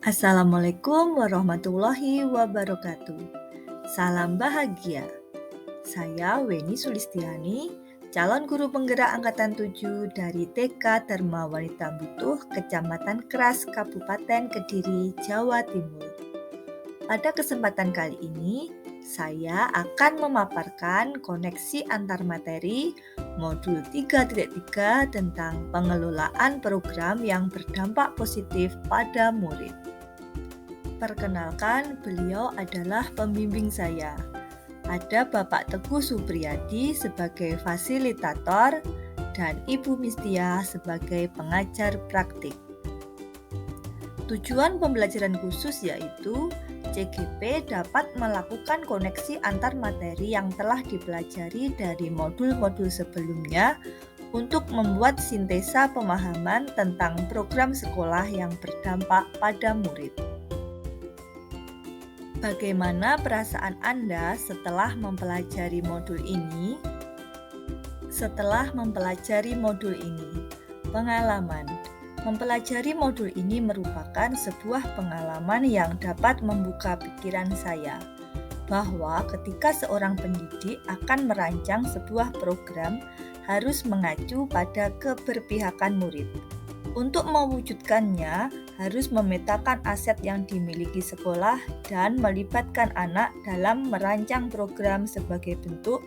Assalamualaikum warahmatullahi wabarakatuh. Salam bahagia. Saya Weni Sulistiani, calon guru penggerak angkatan 7 dari TK Dharma Wanita Butuh, Kecamatan Keras, Kabupaten Kediri, Jawa Timur. Pada kesempatan kali ini, saya akan memaparkan koneksi antar materi modul 3.3 tentang pengelolaan program yang berdampak positif pada murid. Perkenalkan, beliau adalah pembimbing saya. Ada Bapak Teguh Supriyadi sebagai fasilitator dan Ibu Mistia sebagai pengajar praktik. Tujuan pembelajaran khusus yaitu CGP dapat melakukan koneksi antar materi yang telah dipelajari dari modul-modul sebelumnya untuk membuat sintesa pemahaman tentang program sekolah yang berdampak pada murid. Bagaimana perasaan Anda setelah mempelajari modul ini? Pengalaman. Mempelajari modul ini merupakan sebuah pengalaman yang dapat membuka pikiran saya bahwa ketika seorang pendidik akan merancang sebuah program harus mengacu pada keberpihakan murid. Untuk mewujudkannya, harus memetakan aset yang dimiliki sekolah dan melibatkan anak dalam merancang program sebagai bentuk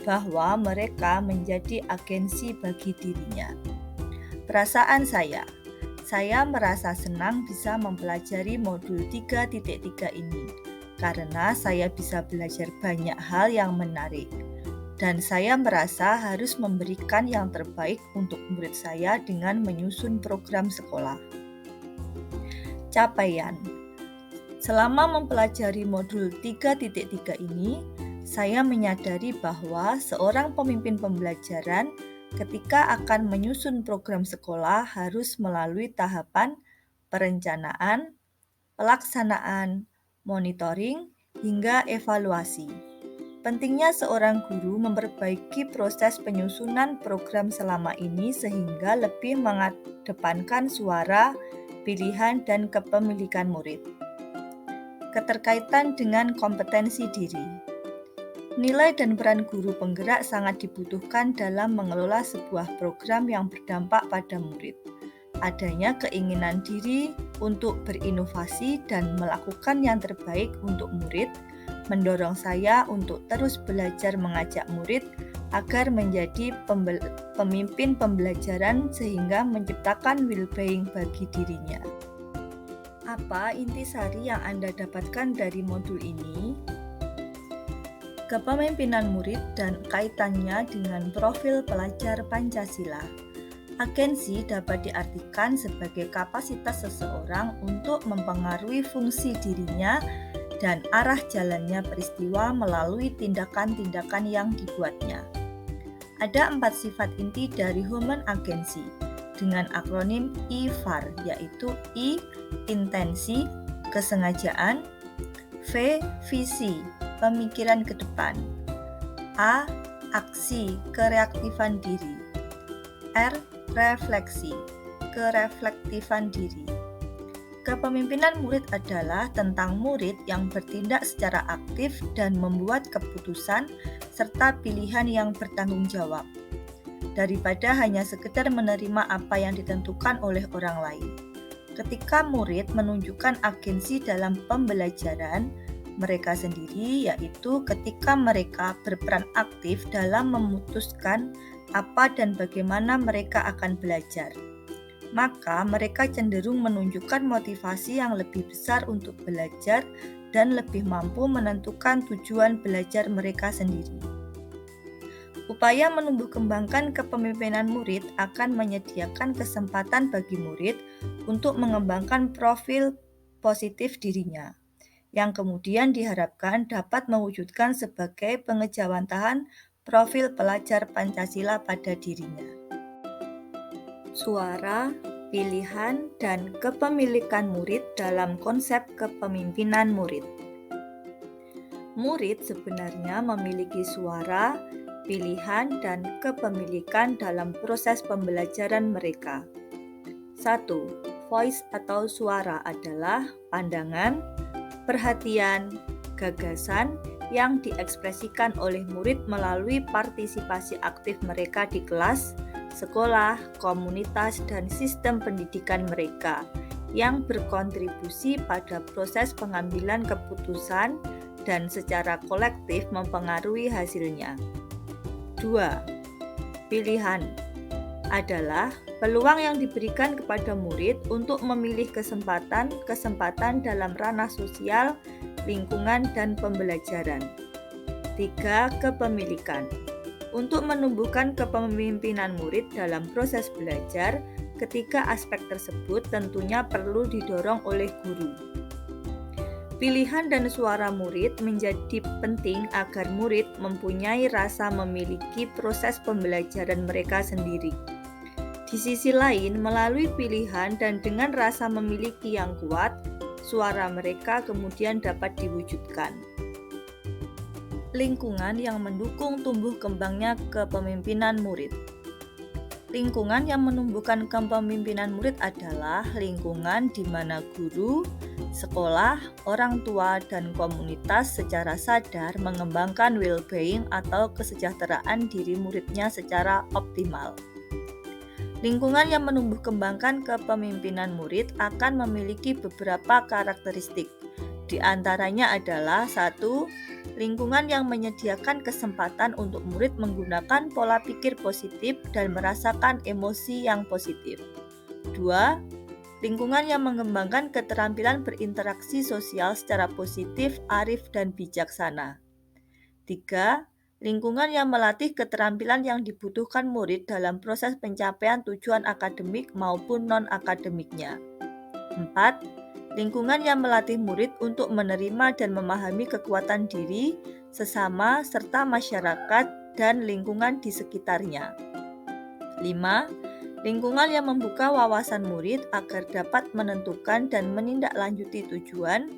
bahwa mereka menjadi agensi bagi dirinya. Perasaan saya merasa senang bisa mempelajari modul 3.3 ini karena saya bisa belajar banyak hal yang menarik. Dan saya merasa harus memberikan yang terbaik untuk murid saya dengan menyusun program sekolah. Capaian. Selama mempelajari modul 3.3 ini, saya menyadari bahwa seorang pemimpin pembelajaran ketika akan menyusun program sekolah harus melalui tahapan perencanaan, pelaksanaan, monitoring, hingga evaluasi. Pentingnya seorang guru memperbaiki proses penyusunan program selama ini sehingga lebih mengedepankan suara, pilihan, dan kepemilikan murid. Keterkaitan dengan kompetensi diri. Nilai dan peran guru penggerak sangat dibutuhkan dalam mengelola sebuah program yang berdampak pada murid. Adanya keinginan diri untuk berinovasi dan melakukan yang terbaik untuk murid mendorong saya untuk terus belajar mengajak murid agar menjadi pemimpin pembelajaran sehingga menciptakan well-being bagi dirinya. Apa intisari yang Anda dapatkan dari modul ini? Kepemimpinan murid dan kaitannya dengan profil pelajar Pancasila. Agensi dapat diartikan sebagai kapasitas seseorang untuk mempengaruhi fungsi dirinya dan arah jalannya peristiwa melalui tindakan-tindakan yang dibuatnya. Ada 4 sifat inti dari Human Agency dengan akronim IVAR, yaitu I. Intensi, kesengajaan, V. Visi, pemikiran ke depan, A. Aksi, kereaktifan diri, R. Refleksi, kereflektifan diri. Kepemimpinan murid adalah tentang murid yang bertindak secara aktif dan membuat keputusan serta pilihan yang bertanggung jawab, daripada hanya sekedar menerima apa yang ditentukan oleh orang lain. Ketika murid menunjukkan agensi dalam pembelajaran mereka sendiri, yaitu ketika mereka berperan aktif dalam memutuskan apa dan bagaimana mereka akan belajar, maka mereka cenderung menunjukkan motivasi yang lebih besar untuk belajar dan lebih mampu menentukan tujuan belajar mereka sendiri. Upaya menumbuh kembangkan kepemimpinan murid akan menyediakan kesempatan bagi murid untuk mengembangkan profil positif dirinya, yang kemudian diharapkan dapat mewujudkan sebagai pengejawantahan profil pelajar Pancasila pada dirinya. Suara, pilihan, dan kepemilikan murid dalam konsep kepemimpinan murid. Murid sebenarnya memiliki suara, pilihan, dan kepemilikan dalam proses pembelajaran mereka. 1. voice atau suara adalah pandangan, perhatian, gagasan yang diekspresikan oleh murid melalui partisipasi aktif mereka di kelas, sekolah, komunitas, dan sistem pendidikan mereka yang berkontribusi pada proses pengambilan keputusan dan secara kolektif mempengaruhi hasilnya. 2. Pilihan adalah peluang yang diberikan kepada murid untuk memilih kesempatan dalam ranah sosial, lingkungan, dan pembelajaran. 3. Kepemilikan untuk menumbuhkan kepemimpinan murid dalam proses belajar. Ketiga aspek tersebut tentunya perlu didorong oleh guru. Pilihan dan suara murid menjadi penting agar murid mempunyai rasa memiliki proses pembelajaran mereka sendiri. Di sisi lain, melalui pilihan dan dengan rasa memiliki yang kuat, suara mereka kemudian dapat diwujudkan. Lingkungan yang mendukung tumbuh kembangnya kepemimpinan murid. Lingkungan yang menumbuhkan kepemimpinan murid adalah lingkungan di mana guru, sekolah, orang tua, dan komunitas secara sadar mengembangkan well-being atau kesejahteraan diri muridnya secara optimal. Lingkungan yang menumbuh kembangkan kepemimpinan murid akan memiliki beberapa karakteristik. Di antaranya adalah 1. Lingkungan yang menyediakan kesempatan untuk murid menggunakan pola pikir positif dan merasakan emosi yang positif. 2. Lingkungan yang mengembangkan keterampilan berinteraksi sosial secara positif, arif, dan bijaksana. 3. Lingkungan yang melatih keterampilan yang dibutuhkan murid dalam proses pencapaian tujuan akademik maupun non-akademiknya. 4. Lingkungan yang melatih murid untuk menerima dan memahami kekuatan diri, sesama, serta masyarakat dan lingkungan di sekitarnya. 5. Lingkungan yang membuka wawasan murid agar dapat menentukan dan menindaklanjuti tujuan,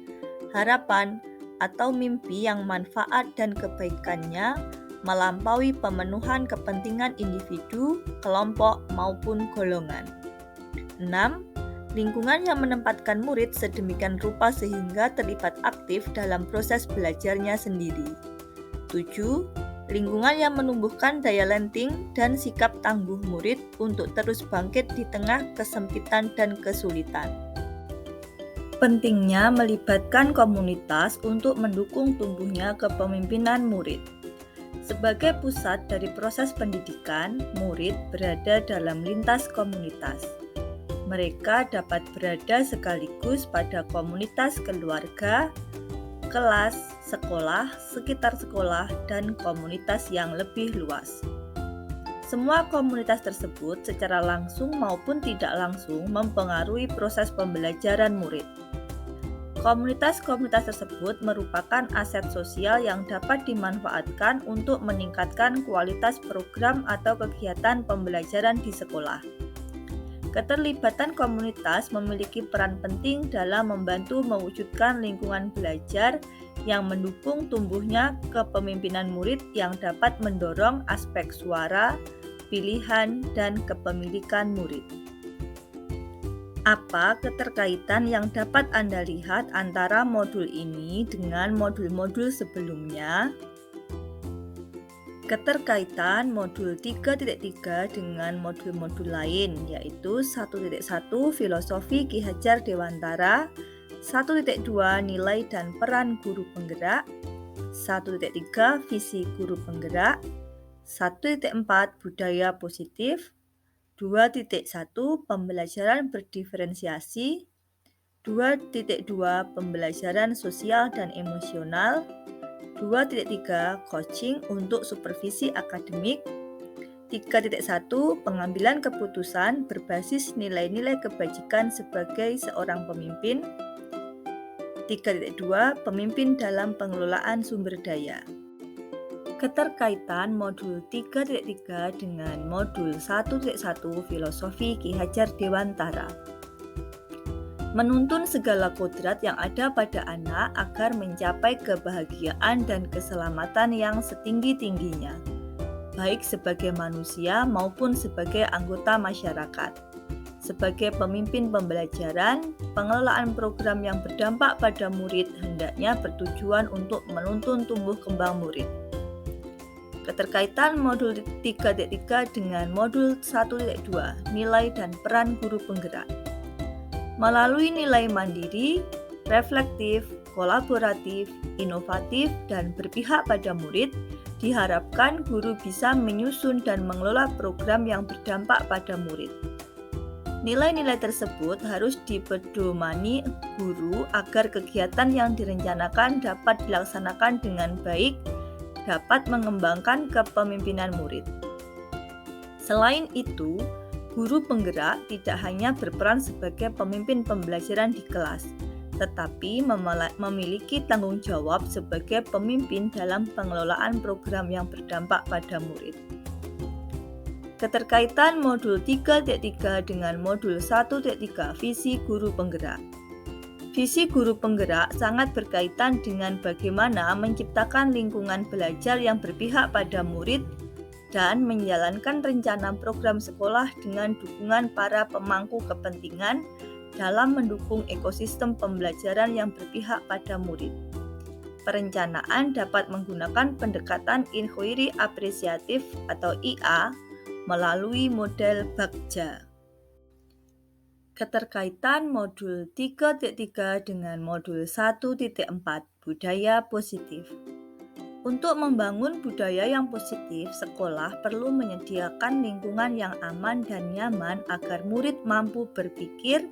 harapan, atau mimpi yang manfaat dan kebaikannya melampaui pemenuhan kepentingan individu, kelompok, maupun golongan. 6. Lingkungan yang menempatkan murid sedemikian rupa sehingga terlibat aktif dalam proses belajarnya sendiri. 7. Lingkungan yang menumbuhkan daya lenting dan sikap tangguh murid untuk terus bangkit di tengah kesempitan dan kesulitan. Pentingnya melibatkan komunitas untuk mendukung tumbuhnya kepemimpinan murid. Sebagai pusat dari proses pendidikan, murid berada dalam lintas komunitas. Mereka dapat berada sekaligus pada komunitas keluarga, kelas, sekolah, sekitar sekolah, dan komunitas yang lebih luas. Semua komunitas tersebut secara langsung maupun tidak langsung mempengaruhi proses pembelajaran murid. Komunitas-komunitas tersebut merupakan aset sosial yang dapat dimanfaatkan untuk meningkatkan kualitas program atau kegiatan pembelajaran di sekolah. Keterlibatan komunitas memiliki peran penting dalam membantu mewujudkan lingkungan belajar yang mendukung tumbuhnya kepemimpinan murid yang dapat mendorong aspek suara, pilihan, dan kepemilikan murid. Apa keterkaitan yang dapat Anda lihat antara modul ini dengan modul-modul sebelumnya? Keterkaitan modul 3.3 dengan modul-modul lain, yaitu 1.1 Filosofi Ki Hajar Dewantara, 1.2 Nilai dan Peran Guru Penggerak, 1.3 Visi Guru Penggerak, 1.4 Budaya Positif, 2.1 Pembelajaran Berdiferensiasi, 2.2 Pembelajaran Sosial dan Emosional, 2.3 Coaching untuk supervisi akademik, 3.1 Pengambilan keputusan berbasis nilai-nilai kebajikan sebagai seorang pemimpin, 3.2 Pemimpin dalam pengelolaan sumber daya. Keterkaitan modul 3.3 dengan modul 1.1 Filosofi Ki Hajar Dewantara. Menuntun segala kodrat yang ada pada anak agar mencapai kebahagiaan dan keselamatan yang setinggi-tingginya, baik sebagai manusia maupun sebagai anggota masyarakat. Sebagai pemimpin pembelajaran, pengelolaan program yang berdampak pada murid hendaknya bertujuan untuk menuntun tumbuh kembang murid. Keterkaitan modul 3.3 dengan modul 1.2, nilai dan peran guru penggerak. Melalui nilai mandiri, reflektif, kolaboratif, inovatif, dan berpihak pada murid, diharapkan guru bisa menyusun dan mengelola program yang berdampak pada murid. Nilai-nilai tersebut harus dipedomani guru agar kegiatan yang direncanakan dapat dilaksanakan dengan baik, dapat mengembangkan kepemimpinan murid. Selain itu, guru penggerak tidak hanya berperan sebagai pemimpin pembelajaran di kelas, tetapi memiliki tanggung jawab sebagai pemimpin dalam pengelolaan program yang berdampak pada murid. Keterkaitan modul 3.3 dengan modul 1.3 visi guru penggerak. Visi guru penggerak sangat berkaitan dengan bagaimana menciptakan lingkungan belajar yang berpihak pada murid dan menjalankan rencana program sekolah dengan dukungan para pemangku kepentingan dalam mendukung ekosistem pembelajaran yang berpihak pada murid. Perencanaan dapat menggunakan pendekatan inquiry apresiatif atau IA melalui model Bagja. Keterkaitan modul 3.3 dengan modul 1.4 budaya positif. Untuk membangun budaya yang positif, sekolah perlu menyediakan lingkungan yang aman dan nyaman agar murid mampu berpikir,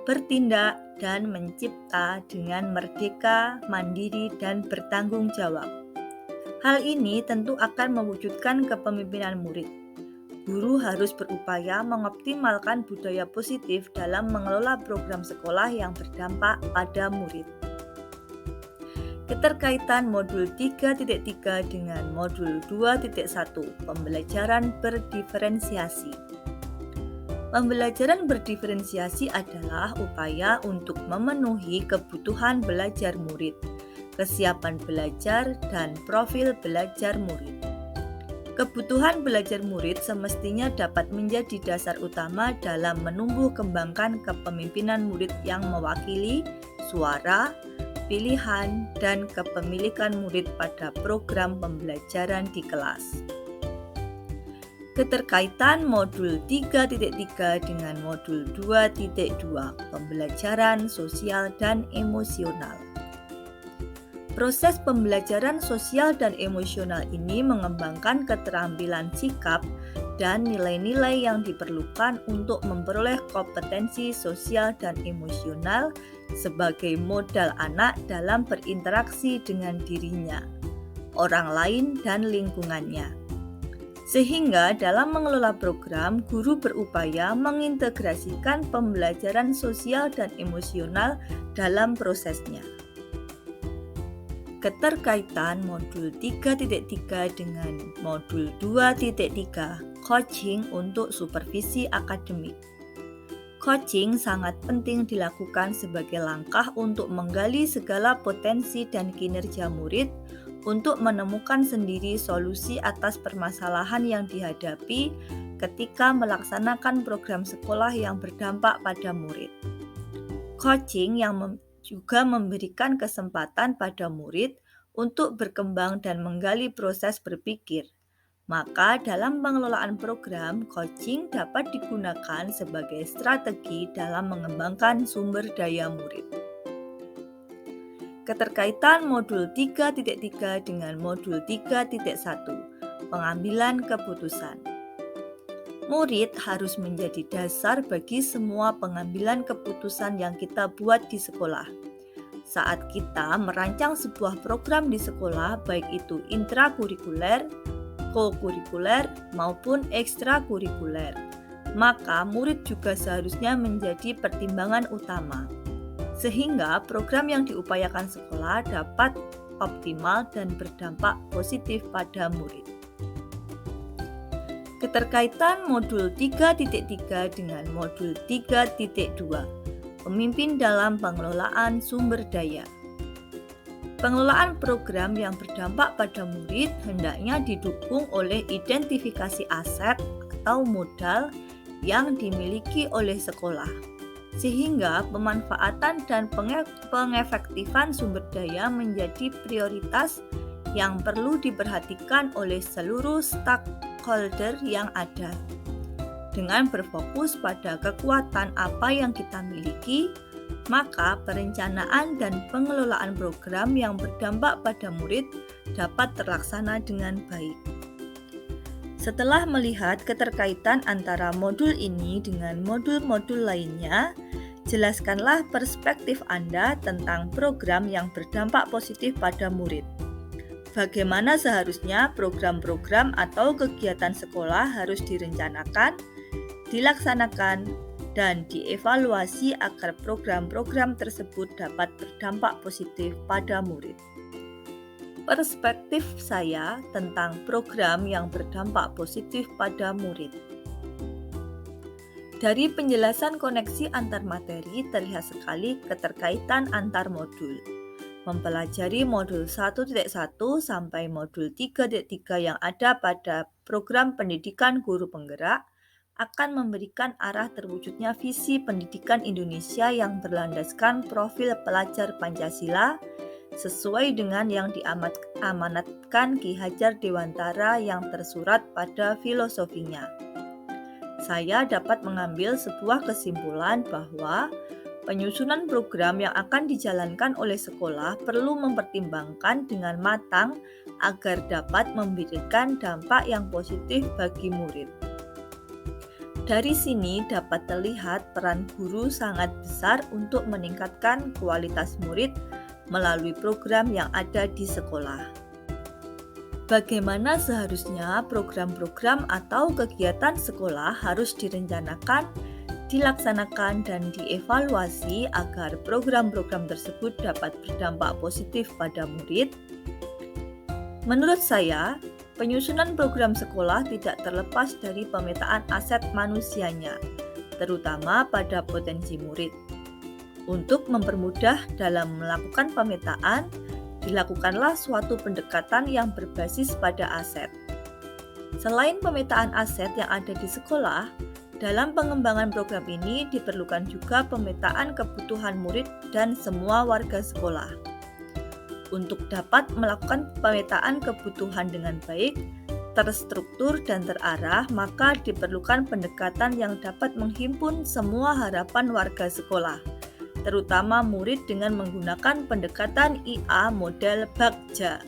bertindak, dan mencipta dengan merdeka, mandiri, dan bertanggung jawab. Hal ini tentu akan mewujudkan kepemimpinan murid. Guru harus berupaya mengoptimalkan budaya positif dalam mengelola program sekolah yang berdampak pada murid. Keterkaitan modul 3.3 dengan modul 2.1, pembelajaran berdiferensiasi. Pembelajaran berdiferensiasi adalah upaya untuk memenuhi kebutuhan belajar murid, kesiapan belajar, dan profil belajar murid. Kebutuhan belajar murid semestinya dapat menjadi dasar utama dalam menumbuh kembangkan kepemimpinan murid yang mewakili suara, pilihan, dan kepemilikan murid pada program pembelajaran di kelas. Keterkaitan modul 3.3 dengan modul 2.2, pembelajaran sosial dan emosional. Proses pembelajaran sosial dan emosional ini mengembangkan keterampilan sikap dan nilai-nilai yang diperlukan untuk memperoleh kompetensi sosial dan emosional sebagai modal anak dalam berinteraksi dengan dirinya, orang lain, dan lingkungannya. Sehingga dalam mengelola program, guru berupaya mengintegrasikan pembelajaran sosial dan emosional dalam prosesnya. Keterkaitan modul 3.3 dengan modul 2.3, coaching untuk supervisi akademik. Coaching sangat penting dilakukan sebagai langkah untuk menggali segala potensi dan kinerja murid untuk menemukan sendiri solusi atas permasalahan yang dihadapi ketika melaksanakan program sekolah yang berdampak pada murid. Coaching yang juga memberikan kesempatan pada murid untuk berkembang dan menggali proses berpikir. Maka dalam pengelolaan program, coaching dapat digunakan sebagai strategi dalam mengembangkan sumber daya murid. Keterkaitan modul 3.3 dengan modul 3.1, pengambilan keputusan. Murid harus menjadi dasar bagi semua pengambilan keputusan yang kita buat di sekolah. Saat kita merancang sebuah program di sekolah, baik itu intrakurikuler, kokurikuler, maupun ekstrakurikuler, maka murid juga seharusnya menjadi pertimbangan utama, sehingga program yang diupayakan sekolah dapat optimal dan berdampak positif pada murid. Keterkaitan modul 3.3 dengan modul 3.2, pemimpin dalam pengelolaan sumber daya. Pengelolaan program yang berdampak pada murid hendaknya didukung oleh identifikasi aset atau modal yang dimiliki oleh sekolah, sehingga pemanfaatan dan pengefektifan sumber daya menjadi prioritas yang perlu diperhatikan oleh seluruh stakeholder yang ada. Dengan berfokus pada kekuatan apa yang kita miliki, maka perencanaan dan pengelolaan program yang berdampak pada murid dapat terlaksana dengan baik. Setelah melihat keterkaitan antara modul ini dengan modul-modul lainnya, jelaskanlah perspektif Anda tentang program yang berdampak positif pada murid. Bagaimana seharusnya program-program atau kegiatan sekolah harus direncanakan, dilaksanakan, dan dievaluasi agar program-program tersebut dapat berdampak positif pada murid. Perspektif saya tentang program yang berdampak positif pada murid. Dari penjelasan koneksi antar materi terlihat sekali keterkaitan antar modul. Mempelajari modul 1.1 sampai modul 3.3 yang ada pada program pendidikan guru penggerak akan memberikan arah terwujudnya visi pendidikan Indonesia yang berlandaskan profil pelajar Pancasila sesuai dengan yang diamanatkan Ki Hajar Dewantara yang tersurat pada filosofinya. Saya dapat mengambil sebuah kesimpulan bahwa penyusunan program yang akan dijalankan oleh sekolah perlu mempertimbangkan dengan matang agar dapat memberikan dampak yang positif bagi murid. Dari sini dapat terlihat peran guru sangat besar untuk meningkatkan kualitas murid melalui program yang ada di sekolah. Bagaimana seharusnya program-program atau kegiatan sekolah harus direncanakan, dilaksanakan, dan dievaluasi agar program-program tersebut dapat berdampak positif pada murid? Menurut saya, penyusunan program sekolah tidak terlepas dari pemetaan aset manusianya, terutama pada potensi murid. Untuk mempermudah dalam melakukan pemetaan, dilakukanlah suatu pendekatan yang berbasis pada aset. Selain pemetaan aset yang ada di sekolah, dalam pengembangan program ini diperlukan juga pemetaan kebutuhan murid dan semua warga sekolah. Untuk dapat melakukan pemetaan kebutuhan dengan baik, terstruktur dan terarah, maka diperlukan pendekatan yang dapat menghimpun semua harapan warga sekolah, terutama murid dengan menggunakan pendekatan IA model Bagja.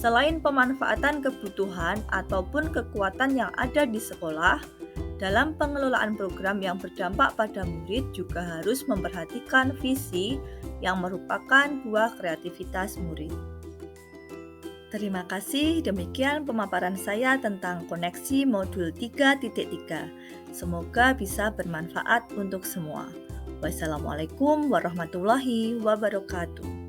Selain pemanfaatan kebutuhan ataupun kekuatan yang ada di sekolah, dalam pengelolaan program yang berdampak pada murid juga harus memperhatikan visi yang merupakan buah kreativitas murid. Terima kasih, demikian pemaparan saya tentang koneksi modul 3.3. Semoga bisa bermanfaat untuk semua. Wassalamualaikum warahmatullahi wabarakatuh.